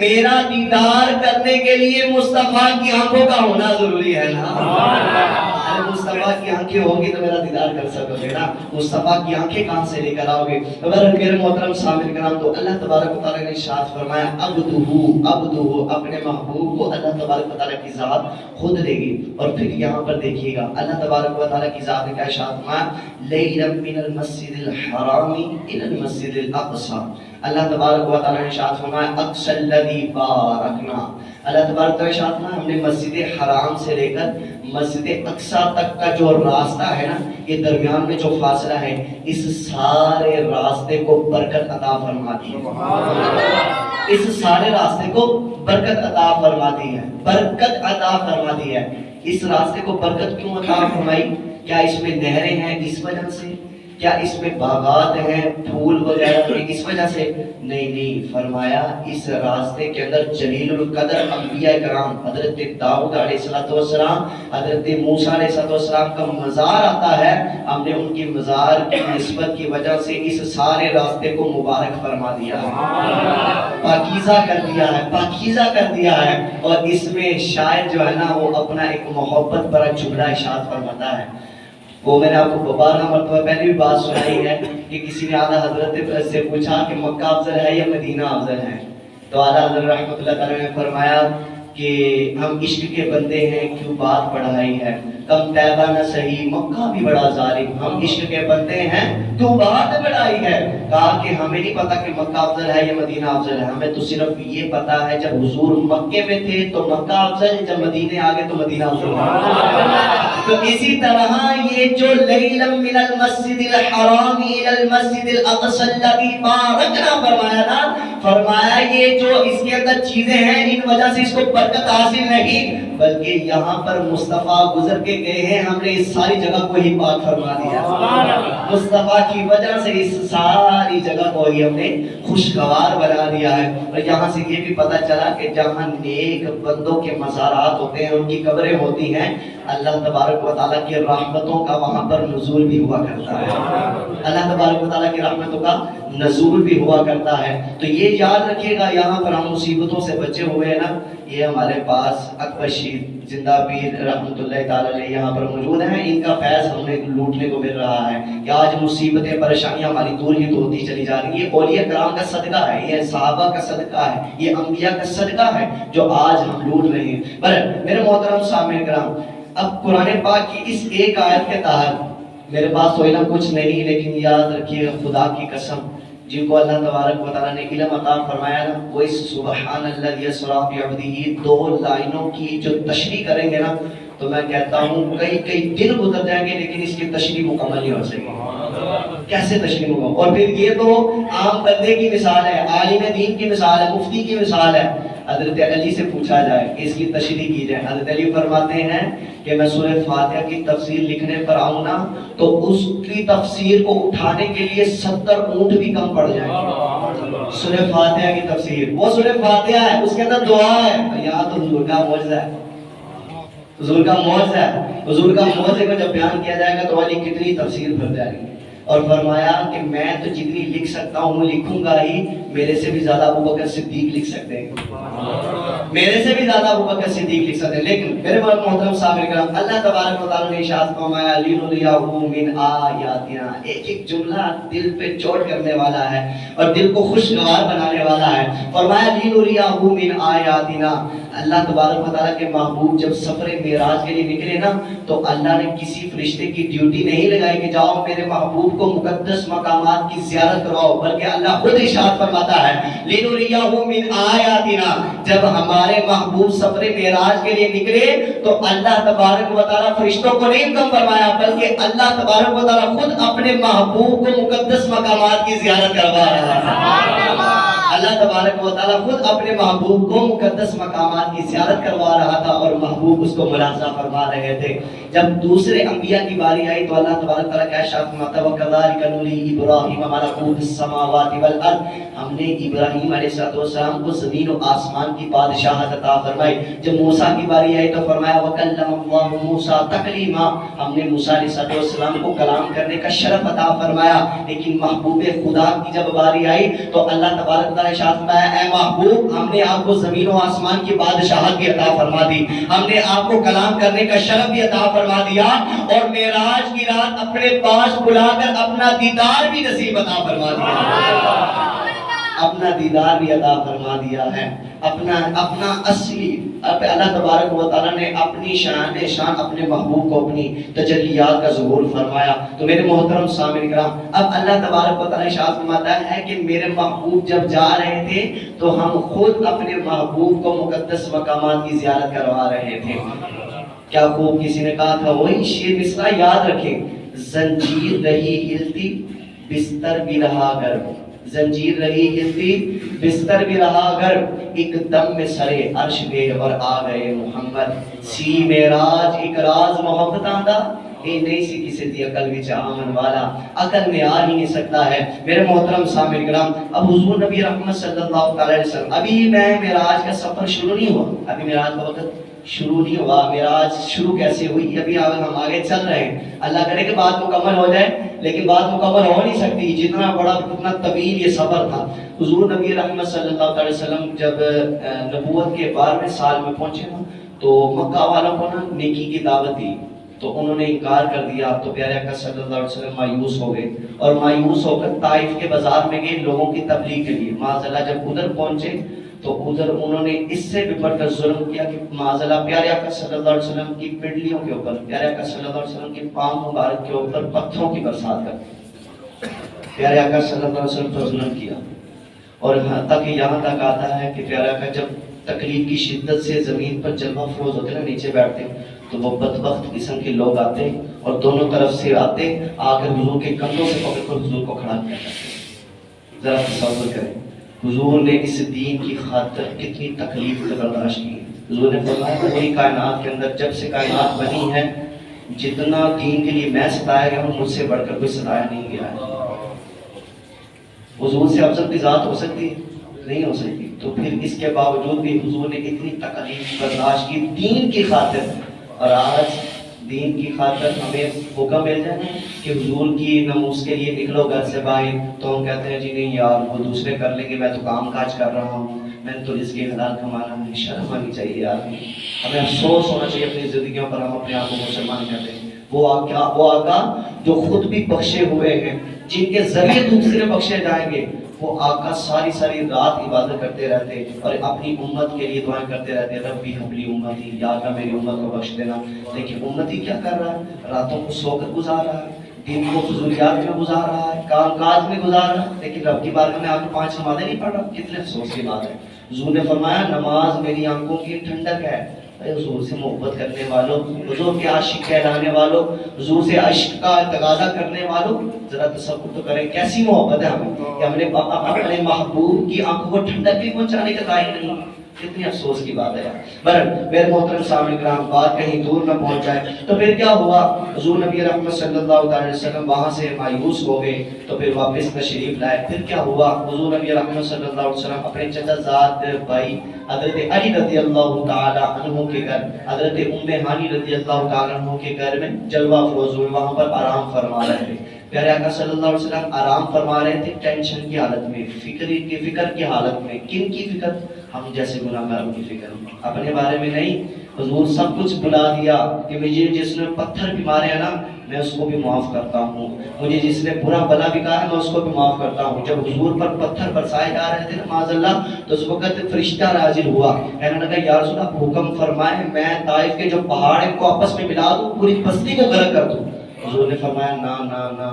A: میرا دیدار کرنے کے لیے مصطفیٰ کی آنکھوں کا ہونا ضروری ہے نا۔ مصطفیٰ کی آنکھیں ہوگی تو میرا دیدار کر سکو گے نا، مصطفیٰ کی آنکھیں کہاں سے لے کر آؤ گے؟ اگر میرے محترم سامعین کرام تو اللہ تبارک و تعالیٰ نے ارشاد فرمایا عبدہو اپنے محبوب کو اللہ تبارک و تعالیٰ کی ذات خود دے گی۔ اور پھر یہاں پر دیکھیے گا اللہ تبارک و تعالیٰ کی ذات نے کیا ارشاد فرمایا، لیلا من المسجد الحرام الی المسجد الاقصی۔ اللہ تبارک و تعالیٰ نے ارشاد فرمایا اقصی الذی بارکنا۔ اللہ تبارک و تعالیٰ ارشاد فرمایا ہم نے مسجد حرام سے لے کر مسجد اقصی تک کا جو راستہ ہے نا، یہ درمیان میں جو فاصلہ ہے، اس سارے راستے کو برکت عطا فرما دی ہے۔ اس سارے راستے کو برکت عطا فرما دی ہے، برکت عطا فرما دی ہے۔ اس راستے کو برکت کیوں عطا فرمائی؟ کیا اس میں نہریں ہیں اس وجہ سے؟ کیا اس میں باغات ہیں پھول وغیرہ ہیں اس وجہ سے؟ نہیں، فرمایا اس راستے کے اندر جلیل القدر انبیاء کرام حضرت داؤد علیہ السلام، حضرت موسیٰ علیہ السلام کا مزار آتا ہے۔ ہم نے ان کی مزار کی نسبت کی وجہ سے اس سارے راستے کو مبارک فرما دیا ہے، پاکیزہ کر دیا ہے، پاکیزہ کر دیا ہے۔ اور اس میں شاید جو ہے نا وہ اپنا ایک محبت بڑا جملہ ارشاد فرماتا ہے۔ وہ میں نے آپ کو بارہ مرتبہ پہلے بھی بات سنائی ہے کہ کسی نے اعلیٰ حضرت سے پوچھا کہ مکہ افضل ہے یا مدینہ افضل ہے، تو اعلیٰ حضرت رحمۃ اللہ تعالیٰ نے فرمایا کہ ہم عشق کے بندے ہیں کیوں بات بڑھائی ہے، کم طیبہ نہ صحیح مکہ بھی بڑا ظالم، ہم عشق کے بندے ہیں کیوں بات بڑھائی ہے۔ کہا کہ ہمیں نہیں پتا کہ مکہ افضل ہے یا مدینہ افضل ہے، ہمیں تو صرف یہ پتا ہے جب حضور مکے میں تھے تو مکہ افضل ہے، جب مدینے آگے تو مدینہ افضل ہے۔ تو اسی طرح یہ جو لیلا من المسجد الحرام الی المسجد الاقصی الذی بارکنا فرمایا نا، فرمایا یہ جو اس کے اندر چیزیں ہیں ان وجہ سے اس کو برکت حاصل نہیں، بلکہ یہاں پر مصطفیٰ گزر کے گئے ہیں، ہم نے اس ساری جگہ کو ہی پاک فرما دیا۔ مصطفیٰ کی وجہ سے اس ساری جگہ کو ہی ہم نے خوشگوار بنا دیا ہے۔ اور یہاں سے یہ بھی پتہ چلا کہ جہاں نیک بندوں کے مزارات ہوتے ہیں، ان کی قبریں ہوتی ہیں، اللہ تبارک و تعالیٰ کی رحمتوں کا وہاں پر نزول بھی ہوا کرتا ہے، اللہ تبارک و تعالیٰ کی رحمتوں کا نزول بھی ہوا کرتا ہے۔ تو یہ یاد رکھیے گا، یہاں پر ہم مصیبتوں سے بچے ہوئے ہیں نا، یہ ہمارے پاس اکبر شیر زندہ پیر رحمۃ اللہ تعالی علیہ یہاں پر موجود ہیں، ان کا فیض ہمیں لوٹنے کو مل رہا ہے کہ آج مصیبتیں پریشانیاں ہماری دور ہی تو ہوتی چلی جا رہی ہیں۔ یہ اولیاء کرام کا صدقہ ہے، یہ صحابہ کا صدقہ ہے، یہ انبیاء کا صدقہ ہے جو آج ہم لوٹ رہے ہیں۔ پر میرے محترم سامعین کرام، اب قرآن پاک کی اس ایک آیت کے تحت میرے پاس تو علم کچھ نہیں، لیکن یاد رکھیے خدا کی قسم، جن کو اللہ تبارک و تعالیٰ نے علم عطا فرمایا نا، وہ اس سبحان الذی اسریٰ بعبدہ 2 لائنوں کی جو تشریح کریں گے نا، تو میں کہتا ہوں کئی دن گزر جائیں گے لیکن اس کی تشریح مکمل نہیں ہو سکے۔ کیسے تشریح مکمل؟ اور پھر یہ تو عام بندے کی مثال ہے، عالم دین کی مثال ہے، مفتی کی مثال ہے۔ حضرت علی سے پوچھا جائے کہ اس کی تشریح کی جائے، حضرت علی فرماتے ہیں کہ میں سورہ فاتحہ کی تفسیر لکھنے پر آؤں نا تو اس کی تفسیر کو اٹھانے کے لیے 70 اونٹ بھی کم پڑ جائیں گے۔ سورہ فاتحہ کی تفسیر، وہ سورہ فاتحہ ہے، اس کے اندر دعا ہے، یہاں تو حضور کا معجزہ ہے، حضور کا معجزہ ہے۔ حضور کا معجزے کو جب بیان کیا جائے گا تو علی کتنی تفسیر بھر جائے گی۔ اور فرمایا کہ میں تو جتنی لکھ سکتا ہوں لکھوں گا ہی، میرے سے بھی زیادہ ابوبکر صدیق لکھ سکتے ہیں، میرے سے بھی زیادہ ابوبکر صدیق لکھ سکتے ہیں۔ لیکن میرے محترم سامعین کرام، اللہ تبارک و تعالیٰ نے ارشاد فرمایا لِنُرِيَهُ مِنْ آیَاتِنَا، ایک جملہ دل پہ چوٹ کرنے والا ہے اور دل کو خوشگوار بنانے والا ہے۔ فرمایا لِنُرِيَهُ مِنْ آیَاتِنَا، اللہ تبارک و تعالیٰ کے محبوب جب سفر معراج کے لیے نکلے نا تو اللہ نے کسی فرشتے کی ڈیوٹی نہیں لگائی کہ جاؤ میرے محبوب کو مقدس مقامات کی زیارت کراؤ، بلکہ اللہ خود ارشاد فرماتا ہے لِنُرِيَهُ مِنْ آیَاتِنَا، جب ہمارے محبوب سفر معراج کے لیے نکلے تو اللہ تبارک و تعالیٰ فرشتوں کو نہیں حکم فرمایا، بلکہ اللہ تبارک و تعالیٰ خود اپنے محبوب کو مقدس مقامات کی زیارت کروا رہا ہے۔ اللہ تبارک و تعالیٰ خود اپنے محبوب کو مقدس مقامات کی زیارت کروا رہا تھا اور محبوب اس کو ملاحظہ فرما رہے تھے۔ جب دوسرے انبیاء کی باری آئی تو اللہ تبارک و تعالیٰ کا ارشاد فرماتا وَكَذَلِكَ نُرِي إِبْرَاهِيمَ مَلَكُوتَ السَّمَاوَاتِ وَالْأَرْضِ، ہم نے ابراہیم علیہ السلام کو زمین و آسمان کی بادشاہت عطا فرمائی۔ جب موسیٰ کی باری آئی تو فرمایا وَكَلَّمَ اللَّهُ مُوسَىٰ تَكْلِيمًا، ہم نے موسیٰ علیہ السلام کو کلام کرنے کا شرف عطا فرمایا۔ لیکن محبوب خدا کی جب باری آئی تو اللہ تبارک و تعالیٰ ارشاد فرمایا اے محبوب، ہم نے آپ کو زمین و آسمان کی بادشاہت بھی عطا فرما دی، ہم نے آپ کو کلام کرنے کا شرف بھی عطا فرما دیا، اور معراج کی رات اپنے پاس بلا کر اپنا دیدار بھی نصیب عطا فرما دیا، اپنا دیدار بھی عطا فرما دیا ہے۔ اپنا اصلی اللہ تبارک و تعالیٰ نے اپنی شان اپنے محبوب کو اپنی تجلیات کا ظہور فرمایا۔ تو میرے محترم سامعین کرام، اب اللہ تبارک و تعالیٰ ارشاد فرماتا ہے کہ میرے محبوب جب جا رہے تھے تو ہم خود اپنے محبوب کو مقدس مقامات کی زیارت کروا رہے تھے۔ کیا خوب کسی نے کہا تھا، وہی شعر مصرع یاد رکھیں، زنجیر رہی ہلتی بستر بھی رہا گرم، زنجیر رہی ہلتی بستر بھی رہا گرم، ایک دم میں سرے عرش گئے اور آ گئے محمد، سی معراج ایک راز محبت آندہ، اے نہیں سی کسی دی عقل وچ آمن والا، عقل میں آ ہی نہیں سکتا ہے۔ میرے محترم سامعین کرام، اب حضور نبی رحمت صلی اللہ علیہ وسلم، ابھی میں معراج کا سفر شروع نہیں ہوا، ابھی معراج کا وقت شروع نہیں ہوا، معراج شروع کیسے ہوئی ابھی ہم آگے چل رہے ہیں، اللہ کرے کہ بات مکمل ہو جائے، لیکن بات مکمل ہو نہیں سکتی، جتنا بڑا اتنا طویل یہ سفر تھا۔ حضور نبی رحمت صلی اللہ علیہ وسلم جب نبوت کے 12ویں سال میں پہنچے نا تو مکہ والوں کو نا نیکی کی دعوت دی تو انہوں نے انکار کر دیا، تو پیارے آقا صلی اللہ علیہ وسلم مایوس ہو گئے اور مایوس ہو کر طائف کے بازار میں گئے لوگوں کی تبلیغ کے لیے۔ معاذ جب ادھر پہنچے تو ادھر انہوں نے اس سے بھی بڑھ کر ظلم کیا کہ معاذ اللہ پیارے آقا صلی اللہ علیہ وسلم کی پنڈلیوں کے اوپر، پیارے آقا صلی اللہ علیہ وسلم کے پاؤں مبارک کے اوپر پتھروں کی برسات کر پیارے آقا صلی اللہ علیہ وسلم پر ظلم کیا، اور تک یہاں تک آتا ہے کہ پیارے آقا جب تکلیف کی شدت سے زمین پر جلوہ افروز ہوتے نا نیچے بیٹھتے تو وہ بدبخت قسم کے لوگ آتے اور دونوں طرف سے آتے آ کر حضور کے کندھوں سے پکڑ کر حضور کو کھڑا کیا کرتے۔ ذرا تصور کریں حضور نے اس دین کی خاطر کتنی تکلیف برداشت کی۔ حضور نے فرمایا پوری کائنات کے اندر جب سے کائنات بنی ہے جتنا دین کے لیے میں ستایا گیا ہوں مجھ سے بڑھ کر کوئی ستایا نہیں گیا ہے۔ حضور سے افضل کی ذات ہو سکتی نہیں ہو سکتی، تو پھر اس کے باوجود بھی حضور نے اتنی تکلیف برداشت کی دین کی خاطر، اور آج دین کی خاطر ہمیں حکم مل جائے نا کہ حضور کی ناموس کے لیے نکلو گھر سے باہر، تو ہم کہتے ہیں جی نہیں یار وہ دوسرے کر لیں گے، میں تو کام کاج کر رہا ہوں، میں نے تو رزق حلال کمانا ہے۔ شرم آنی چاہیے یار، ہمیں افسوس ہونا چاہیے اپنی زندگیوں پر ہم اپنے آپ کو مسلمان کہتے ہیں۔ وہ آقا جو خود بھی بخشے ہوئے ہیں، جن کے ذریعے دوسرے بخشے جائیں گے، وہ آقا ساری رات عبادت کرتے رہتے اور اپنی امت کے لیے دعائیں کرتے رہتے، ربی حبلی امتی، یا اللہ میری امت کو بخش دینا۔ لیکن امتی کیا کر رہا ہے؟ راتوں کو سو کر گزار رہا ہے، دن کو فضولیات میں گزار رہا ہے، کام کاج میں گزار رہا ہے، لیکن رب کی بارگاہ میں آ کے 5 نمازیں نہیں پڑھ رہا۔ کتنے افسوس کی بات ہے۔ حضور نے فرمایا نماز میری آنکھوں کی ٹھنڈک ہے۔ حضور سے محبت کرنے والوں، حضور کے عاشق کہلانے والوں، حضور سے عشق کا تقاضا کرنے والوں، ذرا تصور تو کریں کیسی محبت ہے ہمیں کہ ہم نے اپنے محبوب کی آنکھوں کو ٹھنڈک بھی پہنچانے کا قائل نہیں۔ کتنی افسوس کی بات ہے یار۔ بہرحال میرے محترم سامعین کرام، بات کہیں دور نہ پہنچ جائے تو پھر کیا ہوا؟ حضور نبی رحمت صلی اللہ علیہ وسلم وہاں سے مایوس ہو گئے تو پھر واپس تشریف لائے۔ پھر کیا ہوا؟ حضور نبی رحمت صلی اللہ علیہ وسلم اپنے چچا زاد بھائی حضرت علی رضی اللہ تعالی عنہ کے گھر، حضرت ام ہانی رضی اللہ تعالی عنہ کے گھر میں جلوہ افروز ہوئے، وہاں پر آرام فرما رہے تھے۔ پیارے آقا صلی اللہ علیہ وسلم آرام فرما رہے تھے ٹینشن کی حالت میں، فکر کی حالت میں۔ کن کی فکر؟ ہم جیسے گناہگاروں کی فکر، اپنے بارے میں نہیں۔ حضور سب کچھ بلا دیا کہ مجھے جس نے پتھر بھی مارے ہیں نا میں اس کو بھی معاف کرتا ہوں، مجھے جس نے برا بلا بھی کہا ہے میں اس کو بھی معاف کرتا ہوں۔ جب حضور پر پتھر برسائے جا رہے تھے نا معاذ اللہ، تو اس وقت فرشتہ نازل ہوا، کہنے لگا یا رسول اللہ حکم فرمائے میں طائف کے جو پہاڑ کو آپس میں ملا دوں، پوری بستی کو غرق کر دوں۔ حضور نے فرمایا نا نا نا،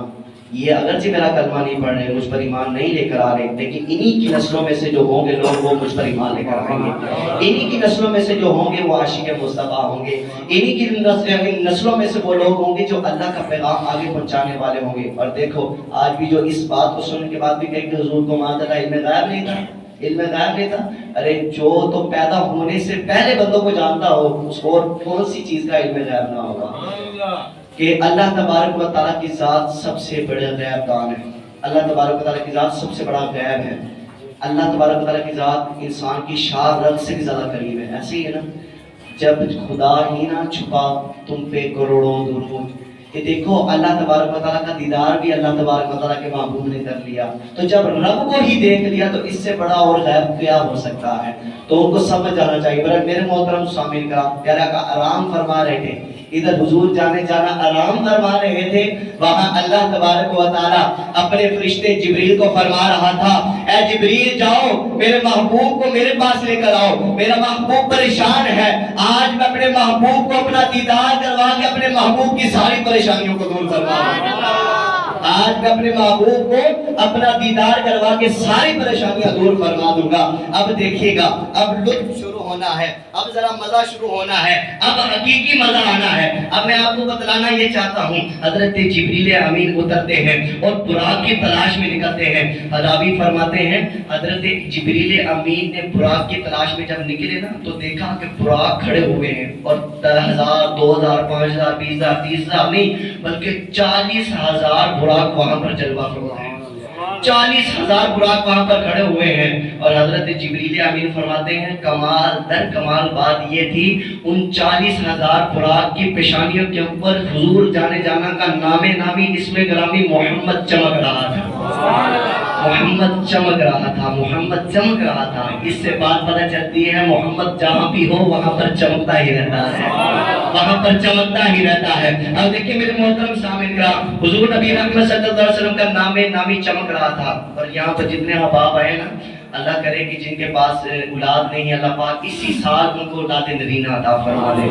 A: یہ اگرچہ میرا کلمہ نہیں پڑھ رہے، مجھ پر ایمان نہیں لے کر آ رہے، لیکن انہی کی نسلوں میں سے جو ہوں گے لوگ وہ مجھ پر ایمان لے کر آئیں گے، انہی کی نسلوں میں سے جو ہوں گے وہ عاشق مصطفیٰ ہوں گے، انہی کی نسلوں میں سے وہ لوگ ہوں گے جو اللہ کا پیغام آگے پہنچانے والے ہوں گے۔ اور دیکھو آج بھی جو اس بات کو سننے کے بعد بھی کہیں کہ حضور کو معاذ اللہ علم غیب نہیں تھا، علم غیب نہیں تھا۔ ارے جو تو پیدا ہونے سے پہلے بندوں کو جانتا ہو اس کو اور کون سی چیز کا علم غیب نہ ہوگا؟ کہ اللہ تبارک و تعالیٰ کی ذات سب سے بڑے غیب دان ہے، اللہ تبارک و تعالیٰ کی ذات سب سے بڑا غیب ہے، اللہ تبارک و تعالیٰ کی ذات انسان کی شاہ رگ سے بھی زیادہ قریب ہے۔ ایسے ہی ہے نا، جب خدا ہی نہ چھپا تم پہ کروڑوں درود، کہ دیکھو اللہ تبارک و تعالیٰ کا دیدار بھی اللہ تبارک و تعالیٰ کے محبوب نے کر لیا، تو جب رب کو ہی دیکھ لیا تو اس سے بڑا اور غیب کیا ہو سکتا ہے؟ تو ان کو سمجھ جانا چاہیے۔ برابر میرے محترم سامعین کرام، پیارا کا آرام فرما رہے تھے، ادھر حضور جانا آرام فرما رہے تھے، وہاں اللہ تبارک و تعالیٰ اپنے فرشتے جبریل کو فرما رہا تھا اے جبریل جاؤ میرے محبوب کو میرے پاس لے کر آؤ، میرا محبوب پریشان ہے، آج میں اپنے محبوب کو اپنا دیدار کروا کے اپنے محبوب کی ساری پریشانیوں کو دور کرواؤں، آج میں اپنے محبوب کو اپنا دیدار کروا کے ساری پریشانیاں دور فرما دوں گا۔ اب دیکھیے گا، اب لطف شروع ہونا ہے، اب ذرا مزہ شروع ہونا ہے، اب حقیقی مزہ آنا ہے۔ اب میں آپ کو بتلانا یہ چاہتا ہوں، حضرت جبریل امین اترتے ہیں اور براق کی تلاش میں نکلتے ہیں۔ راوی فرماتے ہیں حضرت جبریل امین نے براق کی تلاش میں جب نکلے نا تو دیکھا کہ براق کھڑے ہوئے ہیں اور 10,000 2,000 5,000 20,000 30,000 نہیں بلکہ 40,000 براق وہاں پر جلوہ فرما ہے، 40,000 براق وہاں پر کھڑے ہوئے ہیں۔ اور حضرت جبریل امین فرماتے ہیں کمال در کمال بات یہ تھی ان 40,000 براق کی پیشانیوں کے اوپر حضور جانے جانا کا نامی اسم گرامی محمد چمک رہا تھا، محمد چمک رہا تھا، محمد چمک رہا تھا۔ اس سے بات پتہ چلتی ہے محمد جہاں بھی ہو وہاں پر چمکتا ہی رہتا ہے، وہاں پر چمکتا ہی رہتا ہے۔ اب دیکھیں میرے محترم سامعین کرام، حضور نبی رحمت صلی اللہ علیہ وسلم کا نامی چمک رہا تھا۔ اور یہاں پر جتنے احباب آئے نا، اللہ کرے کہ جن کے پاس اولاد نہیں ہے اللہ پاک اسی سال ان کو اولاد نرینہ عطا فرما دے،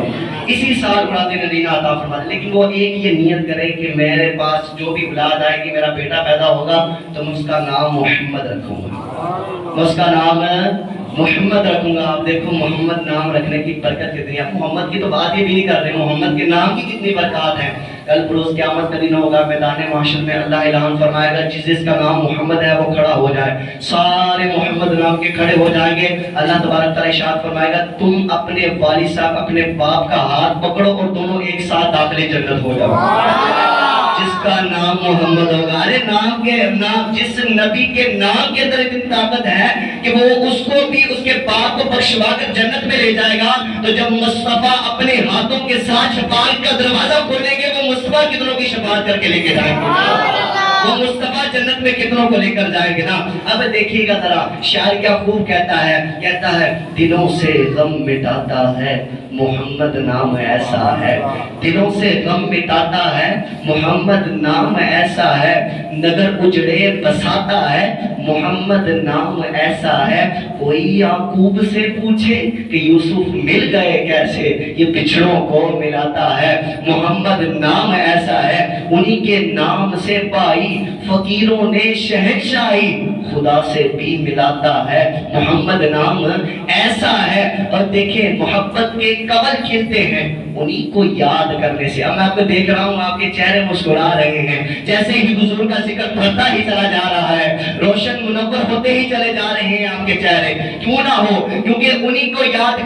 A: اسی سال اولاد نرینہ عطا فرما دے، لیکن وہ ایک یہ نیت کرے کہ میرے پاس جو بھی اولاد آئے گی میرا بیٹا پیدا ہوگا تو میں اس کا نام محمد رکھوں گا، میں اس کا نام محمد رکھوں گا۔ آپ دیکھو محمد نام رکھنے کی برکت کتنی ہے، محمد کی تو بات یہ بھی نہیں کر رہے، محمد کے نام کی کتنی برکات ہیں۔ کل بروز قیامت کا دن ہوگا، میدان محشر میں اللہ اعلان فرمائے گا جس کا نام محمد ہے وہ کھڑا ہو جائے، سارے محمد نام کے کھڑے ہو جائیں گے۔ اللہ تبارک تعالیٰ ارشاد فرمائے گا تم اپنے والد صاحب اپنے باپ کا ہاتھ پکڑو اور دونوں ایک ساتھ داخل جنت ہو جاؤ۔ جس کا نام محمد ہوگا. ارے نام کے نام، جس نبی کے نام کے اندر اتنی طاقت ہے کہ وہ اس کو بھی اس کے باپ کو بخشوا کر جنت میں لے جائے گا. تو جب مصطفیٰ اپنے ہاتھوں کے ساتھ شفاعت کا دروازہ کھولیں گے، وہ مصطفیٰ کتنوں کی شفاعت کر کے لے کے جائیں گے. وہ مصطفیٰ جنت میں کتنوں کو لے کر جائیں گے نا. اب دیکھیے گا ذرا شاعر کیا خوب کہتا ہے دلوں سے غم مٹاتا ہے محمد نام ایسا ہے. دلوں سے غم مٹاتا ہے محمد نام ایسا ہے. نگر اجڑے بساتا ہے محمد نام ایسا ہے. کوئی یعقوب سے پوچھے کہ یوسف مل گئے کیسے، یہ بچھڑوں کو ملاتا ہے محمد نام ایسا ہے. انہی کے نام سے پائی فقیروں نے شہنشاہی، خدا سے بھی ملاتا ہے محمد نام ایسا ہے. اور دیکھیں محبت کے کمل کھلتے ہیں انہی کو یاد کرنے سے. اب میں آپ کو دیکھ رہا ہوں آپ کے چہرے مسکرا رہے ہیں، جیسے ہی حضور کا ذکر بڑھتا ہی چلا جا رہا ہے، روشن منور ہوتے ہی چلے جا رہے ہیں آپ کے چہرے. کیوں نہ ہو، کیونکہ انہی کو یاد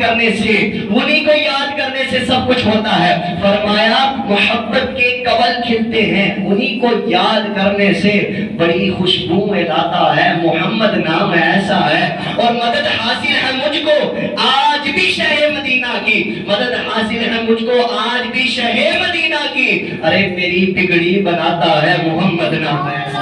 A: کرنے سے سب کچھ ہوتا ہے. فرمایا محبت کے کمل کھلتے ہیں انہی کو یاد کرنے سے بڑی خوشبو لاتا ہے محمد نام ایسا ہے. اور مدد حاصل ہے مجھ کو آج بھی شہر مدینہ کی، مدد حاصل ہے مجھ کو آج بھی شہر مدینہ کی. ارے میری بگڑی بناتا ہے محمد نام ایسا.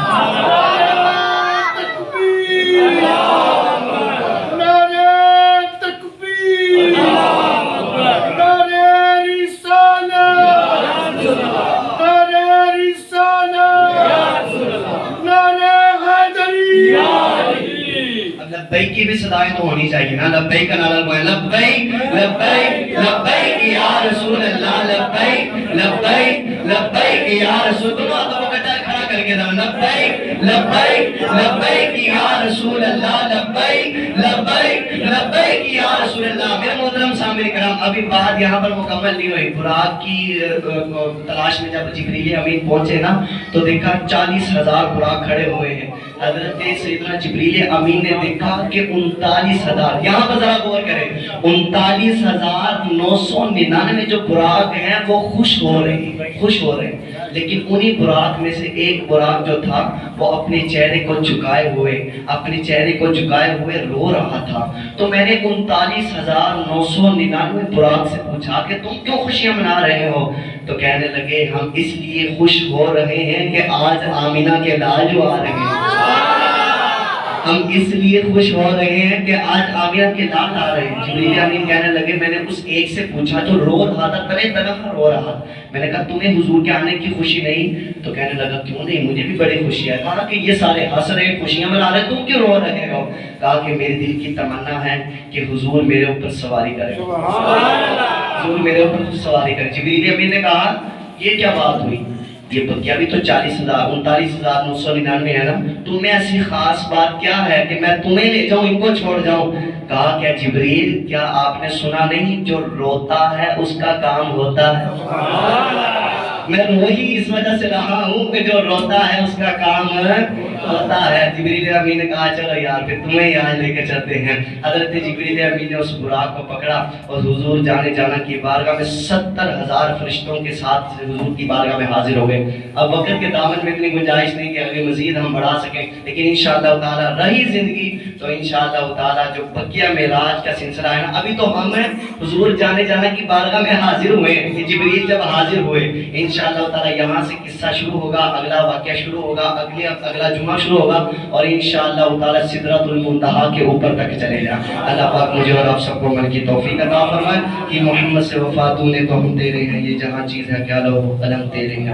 A: لبیک کی بھی صدایں تو ہونی چاہیے نا. لبیک کا نعرہ لگوائیں، لبیک لبیک لبیک یا رسول اللہ، لبیک لبیک لبیک یا رسول. دونوں ہاتھوں کو کھڑا کر کے ذرا لبیک لبیک لبیک یا رسول اللہ، لبیک لبیک لبیک یا رسول اللہ. میرے محترم سامعین کرام، ابھی بات یہاں پر مکمل نہیں ہوئی. براق کی تلاش میں جب جبریل امین پہنچے نا تو دیکھا 40,000 براق کھڑے ہوئے ہیں. حضرت سیدنا جبریل امین نے دیکھا کہ 39,000، یہاں پر ذرا غور کریں، 39,999 جو براق ہیں وہ خوش ہو رہے ہیں. لیکن انہی براق میں سے ایک براق جو تھا وہ اپنے چہرے کو جھکائے ہوئے رو رہا تھا. تو میں نے 39,999 براق سے پوچھا کہ تم کیوں خوشیاں منا رہے ہو؟ تو کہنے لگے ہم اس لیے خوش ہو رہے ہیں کہ آج آمینہ کے لال جو آ رہے ہیں. ہم اس لیے خوش ہو رہے ہیں کہ آج آمینہ کے لال آ رہے ہیں. جبریل امین کہنے لگے میں نے اس ایک سے پوچھا جو رو رہا تھا، تنے تنہا رو رہا. میں نے کہا تمہیں حضور کے آنے کی خوشی نہیں؟ تو کہنے لگا کیوں نہیں، مجھے بھی بڑی خوشی ہے. کہا کہ یہ سارے ہنس رہے خوشیاں منا رہے، تم کیوں رو رہے ہو؟ کہا کہ میرے دل کی تمنا ہے کہ حضور میرے اوپر سواری کرے، حضور میرے اوپر سواری کرے. جبریل امین نے کہا یہ کیا بات ہوئی؟ یہ بکیا بھی تو 39,999 ہے نا، تمہیں ایسی خاص بات کیا ہے کہ میں تمہیں لے جاؤں ان کو چھوڑ جاؤں؟ کہا کیا جبریل کیا آپ نے سنا نہیں جو روتا ہے اس کا کام ہوتا ہے؟ میں وہی اس وجہ سے رہا ہوں کہ جو روتا ہے اس کا کام ہوتا ہے. جبریل امین نے کہا چلو یار پھر تمہیں یہاں لے کے چلتے ہیں. حضرت جبریل امین نے اس براق کو پکڑا اور حضور جانا کی بارگاہ میں 70,000 فرشتوں کے ساتھ حضور کی بارگاہ میں حاضر ہو گئے. اب وقت کے دامن میں اتنی گنجائش نہیں کہ اگلی مزید ہم بڑھا سکیں، لیکن انشاءاللہ تعالی رہی زندگی تو انشاءاللہ تعالی جو بقیہ معراج کا سلسلہ ہے نا، ابھی تو ہم حضور جانا کی بارگاہ میں حاضر ہوئے. جبریل جب حاضر ہوئے انشاءاللہ تعالی یہاں سے قصہ شروع ہوگا، اگلا واقعہ شروع ہوگا، اگلا جمعہ شروع ہوگا اور انشاءاللہ تعالی سدرۃ المنتہا کے اوپر تک چلے جا. اللہ پاک مجھے اور آپ سب کو عمل کی توفیق عطا فرمائے کہ محمد سے وفا تو نے تو ہم تیرے ہیں، یہ جہاں چیز ہے کیا لو قلم تیرے ہیں.